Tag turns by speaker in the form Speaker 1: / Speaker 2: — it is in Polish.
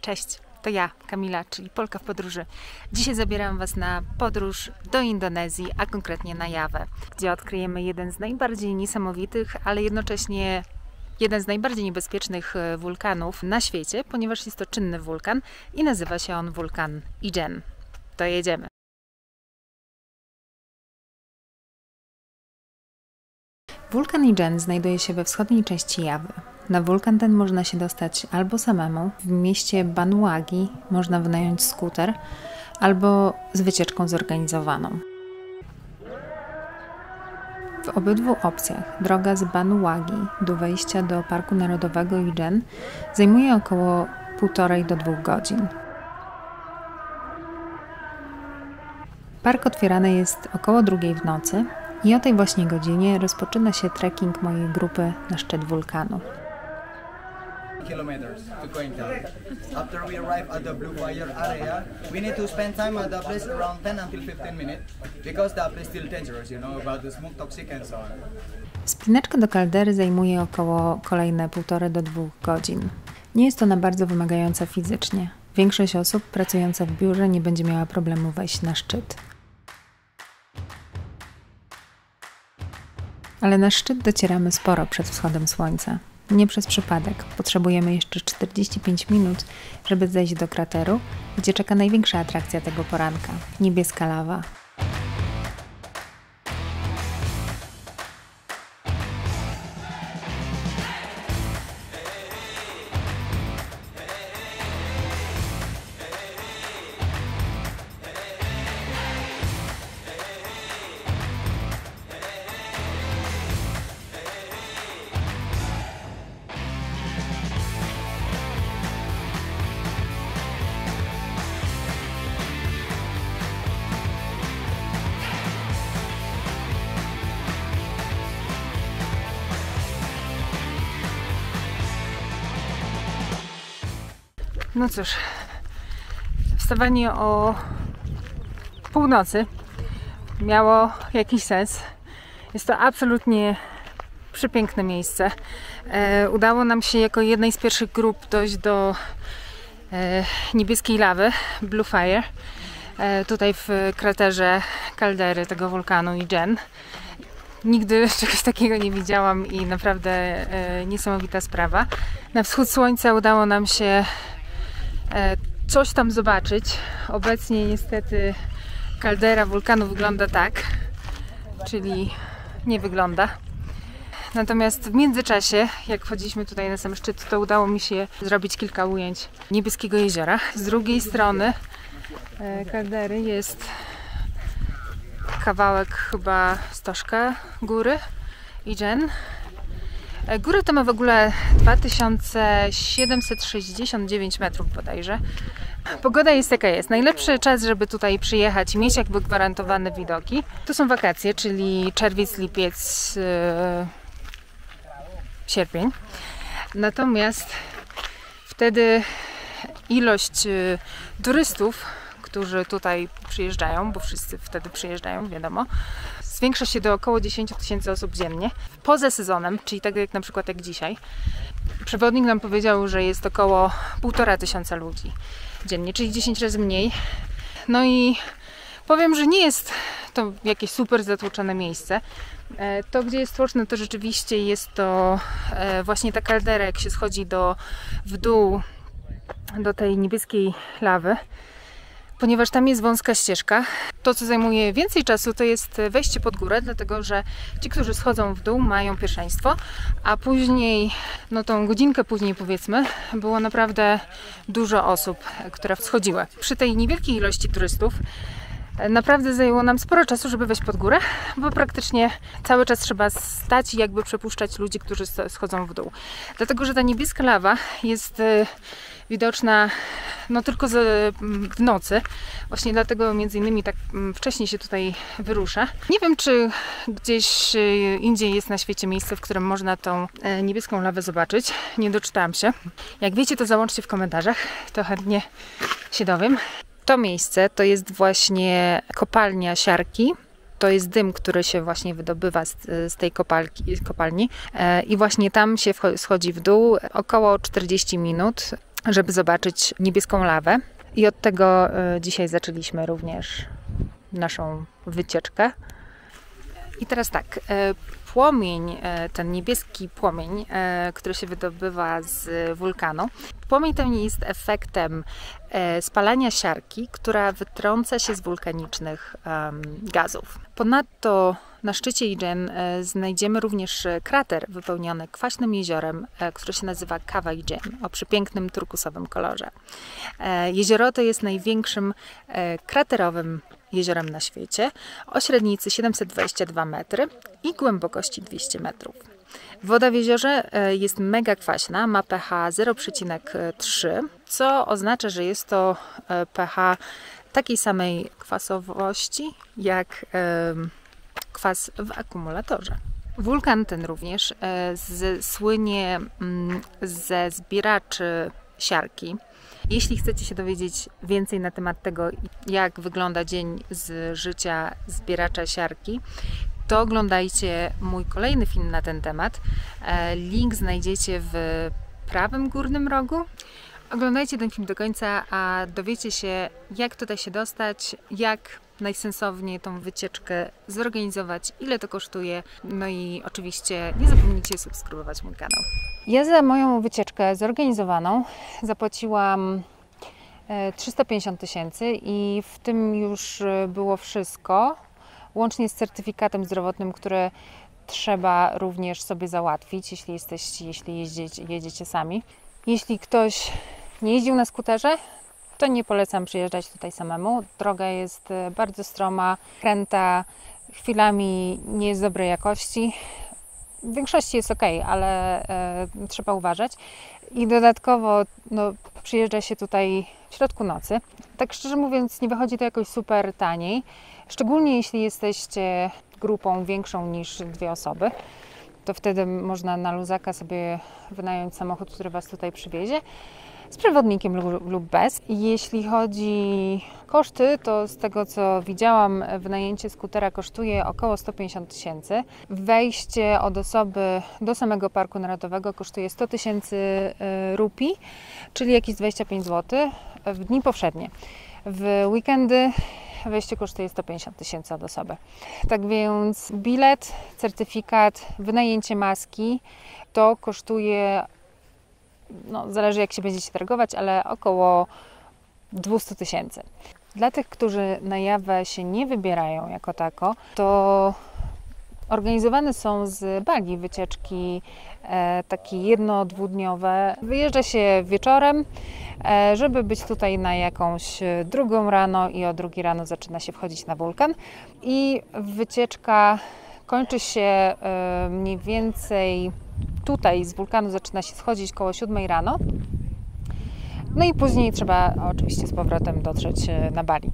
Speaker 1: Cześć, to ja, Kamila, czyli Polka w podróży. Dzisiaj zabieram Was na podróż do Indonezji, a konkretnie na Jawę, gdzie odkryjemy jeden z najbardziej niesamowitych, ale jednocześnie jeden z najbardziej niebezpiecznych wulkanów na świecie, ponieważ jest to czynny wulkan i nazywa się on wulkan Ijen. To jedziemy. Wulkan Ijen znajduje się we wschodniej części Jawy. Na wulkan ten można się dostać albo samemu, w mieście Banyuwangi można wynająć skuter, albo z wycieczką zorganizowaną. W obydwu opcjach droga z Banyuwangi do wejścia do Parku Narodowego Ijen zajmuje około 1,5 do 2 godzin. Park otwierany jest około 2 w nocy i o tej właśnie godzinie rozpoczyna się trekking mojej grupy na szczyt wulkanu.
Speaker 2: Kilometers to Koinka. After we arrive at the Blue Fire area, we need to spend time at the place around 10 until 15 minutes because the place is still dangerous, you know, about the smoke toxic and so on.
Speaker 1: Wspinaczka do kaldery zajmuje około kolejne 1,5 do 2 godzin. Nie jest ona bardzo wymagająca fizycznie. Większość osób pracująca w biurze nie będzie miała problemu wejść na szczyt. Ale na szczyt docieramy sporo przed wschodem słońca. Nie przez przypadek. Potrzebujemy jeszcze 45 minut, żeby zejść do krateru, gdzie czeka największa atrakcja tego poranka – niebieska lawa. No cóż, wstawanie o północy miało jakiś sens. Jest to absolutnie przepiękne miejsce. Udało nam się jako jednej z pierwszych grup dojść do niebieskiej lawy, Blue Fire, tutaj w kraterze kaldery tego wulkanu Ijen. Nigdy czegoś takiego nie widziałam i naprawdę niesamowita sprawa. Na wschód słońca udało nam się coś tam zobaczyć. Obecnie niestety kaldera wulkanu wygląda tak, czyli nie wygląda. Natomiast w międzyczasie, jak wchodziliśmy tutaj na sam szczyt, to udało mi się zrobić kilka ujęć niebieskiego jeziora. Z drugiej strony kaldery jest kawałek chyba stożka góry Ijen. Góra to ma w ogóle 2769 metrów bodajże. Pogoda jest jaka jest. Najlepszy czas, żeby tutaj przyjechać i mieć jakby gwarantowane widoki, to są wakacje, czyli czerwiec, lipiec, sierpień. Natomiast wtedy ilość turystów, którzy tutaj przyjeżdżają, bo wszyscy wtedy przyjeżdżają, wiadomo, zwiększa się do około 10 000 osób dziennie. Poza sezonem, czyli tak jak na przykład jak dzisiaj, przewodnik nam powiedział, że jest około 1500 ludzi dziennie, czyli 10 razy mniej. No i powiem, że nie jest to jakieś super zatłoczone miejsce. To, gdzie jest tłoczne, to rzeczywiście jest to właśnie ta kaldera, jak się schodzi w dół do tej niebieskiej lawy. Ponieważ tam jest wąska ścieżka, to co zajmuje więcej czasu to jest wejście pod górę, dlatego że ci, którzy schodzą w dół, mają pierwszeństwo, a później, no tą godzinkę później powiedzmy, było naprawdę dużo osób, które schodziły. Przy tej niewielkiej ilości turystów naprawdę zajęło nam sporo czasu, żeby wejść pod górę, bo praktycznie cały czas trzeba stać i jakby przepuszczać ludzi, którzy schodzą w dół. Dlatego, że ta niebieska lawa jest widoczna no tylko w nocy. Właśnie dlatego między innymi tak wcześnie się tutaj wyrusza. Nie wiem, czy gdzieś indziej jest na świecie miejsce, w którym można tą niebieską lawę zobaczyć. Nie doczytałam się. Jak wiecie, to załączcie w komentarzach. To chętnie się dowiem. To miejsce to jest właśnie kopalnia siarki. To jest dym, który się właśnie wydobywa z tej kopalni i właśnie tam się schodzi w dół około 40 minut. żeby zobaczyć niebieską lawę. I od tego dzisiaj zaczęliśmy również naszą wycieczkę. I teraz tak, płomień, ten niebieski płomień, który się wydobywa z wulkanu, płomień ten jest efektem spalania siarki, która wytrąca się z wulkanicznych gazów. Ponadto na szczycie Ijen znajdziemy również krater wypełniony kwaśnym jeziorem, które się nazywa Kawa Ijen, o przepięknym turkusowym kolorze. Jezioro to jest największym kraterowym jeziorem na świecie, o średnicy 722 metry i głębokości 200 metrów. Woda w jeziorze jest mega kwaśna, ma pH 0,3, co oznacza, że jest to pH takiej samej kwasowości jak kwas w akumulatorze. Wulkan ten również słynie ze zbieraczy siarki. Jeśli chcecie się dowiedzieć więcej na temat tego, jak wygląda dzień z życia zbieracza siarki, to oglądajcie mój kolejny film na ten temat. Link znajdziecie w prawym górnym rogu. Oglądajcie ten film do końca, a dowiecie się, jak tutaj się dostać, jak najsensowniej tą wycieczkę zorganizować, ile to kosztuje. No i oczywiście nie zapomnijcie subskrybować mój kanał. Ja za moją wycieczkę zorganizowaną zapłaciłam 350 000 i w tym już było wszystko, łącznie z certyfikatem zdrowotnym, który trzeba również sobie załatwić, jeśli jedziecie sami. Jeśli ktoś nie jeździł na skuterze, to nie polecam przyjeżdżać tutaj samemu. Droga jest bardzo stroma, kręta, chwilami nie jest dobrej jakości. W większości jest ok, ale trzeba uważać. I dodatkowo przyjeżdża się tutaj w środku nocy. Tak szczerze mówiąc, nie wychodzi to jakoś super taniej. Szczególnie jeśli jesteście grupą większą niż 2 osoby. To wtedy można na luzaka sobie wynająć samochód, który Was tutaj przywiezie. Z przewodnikiem lub bez. Jeśli chodzi o koszty, to z tego co widziałam, wynajęcie skutera kosztuje około 150 000. Wejście od osoby do samego Parku Narodowego kosztuje 100 000 rupii, czyli jakieś 25 zł w dni powszednie. W weekendy wejście kosztuje 150 000 od osoby. Tak więc bilet, certyfikat, wynajęcie maski to kosztuje, zależy jak się będziecie targować, ale około 200 000. Dla tych, którzy na Jawę się nie wybierają jako tako, to organizowane są z Bali wycieczki takie 1-2-dniowe. Wyjeżdża się wieczorem, żeby być tutaj na jakąś 2 rano i o 2 rano zaczyna się wchodzić na wulkan. I wycieczka kończy się mniej więcej tutaj z wulkanu zaczyna się schodzić koło 7 rano. No i później trzeba oczywiście z powrotem dotrzeć na Bali.